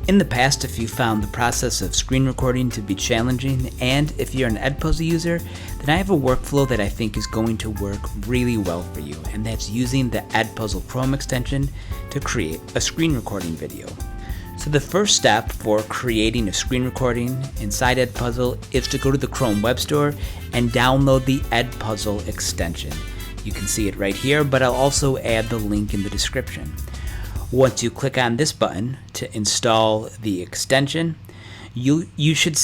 In the past, if you found the process of screen recording to be challenging, and if you're an Edpuzzle user, then I have a workflow that I think is going to work really well for you, and that's using the Edpuzzle Chrome extension to create a screen recording video. So the first step for creating a screen recording inside Edpuzzle is to go to the Chrome Web Store and download the Edpuzzle extension. You can see it right here, but I'll also add the link in the description. Once you click on this button to install the extension, you should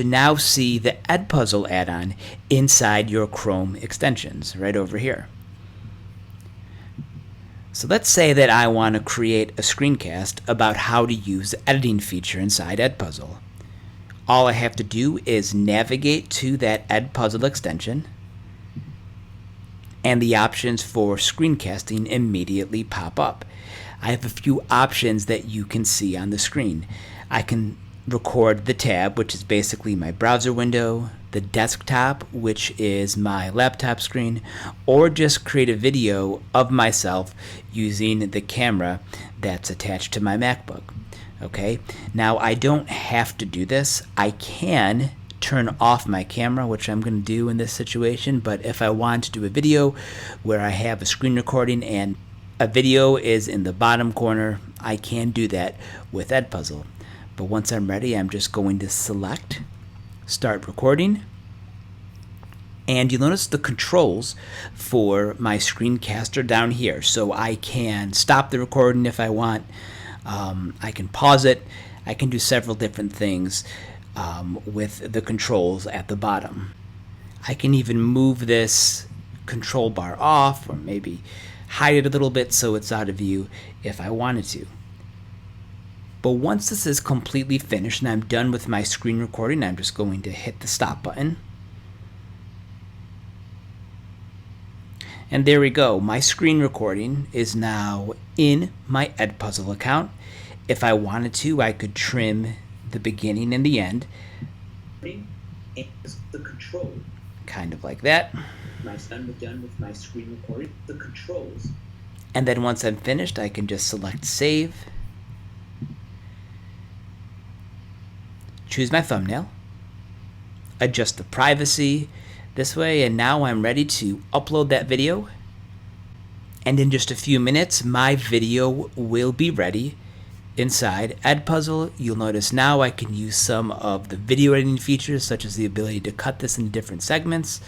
now see the Edpuzzle add-on inside your Chrome extensions right over here. So let's say that I want to create a screencast about how to use the editing feature inside Edpuzzle. All I have to do is navigate to that Edpuzzle extension, and the options for screencasting immediately pop up. I have a few options that you can see on the screen. I can record the tab, which is basically my browser window, the desktop, which is my laptop screen, or just create a video of myself using the camera that's attached to my MacBook. Okay, now I don't have to do this. I can turn off my camera, which I'm going to do in this situation, but if I want to do a video where I have a screen recording and a video is in the bottom corner, I can do that with Edpuzzle. But once I'm ready, I'm just going to select Start Recording, and you'll notice the controls for my screencaster down here. So I can stop the recording if I want, I can pause it, I can do several different things with the controls at the bottom. I can even move this control bar off, or maybe hide it a little bit so it's out of view if I wanted to. But once this is completely finished and I'm done with my screen recording, I'm just going to hit the stop button. And there we go. My screen recording is now in my Edpuzzle account. If I wanted to, I could trim the beginning and the end. The control. Kind of like that. I'm done with my screen recording. The controls. And then once I'm finished, I can just select Save. Choose my thumbnail. Adjust the privacy this way, and now I'm ready to upload that video. And in just a few minutes, my video will be ready inside Edpuzzle. You'll notice now I can use some of the video editing features, such as the ability to cut this into different segments.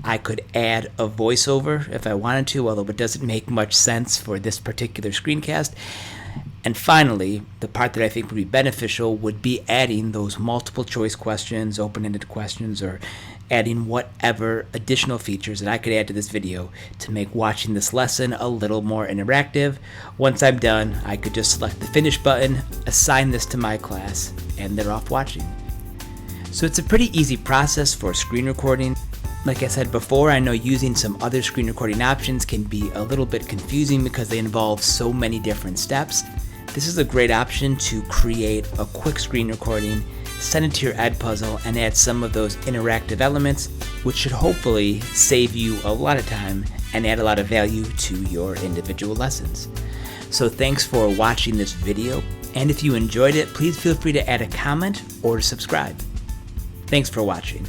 I could add a voiceover if I wanted to, although it doesn't make much sense for this particular screencast. And finally, the part that I think would be beneficial would be adding those multiple choice questions, open-ended questions, or adding whatever additional features that I could add to this video to make watching this lesson a little more interactive. Once I'm done, I could just select the finish button, assign this to my class, and they're off watching. So it's a pretty easy process for screen recording. Like I said before, I know using some other screen recording options can be a little bit confusing because they involve so many different steps. This is a great option to create a quick screen recording, send it to your Edpuzzle, and add some of those interactive elements, which should hopefully save you a lot of time and add a lot of value to your individual lessons. So thanks for watching this video, and if you enjoyed it, please feel free to add a comment or subscribe. Thanks for watching.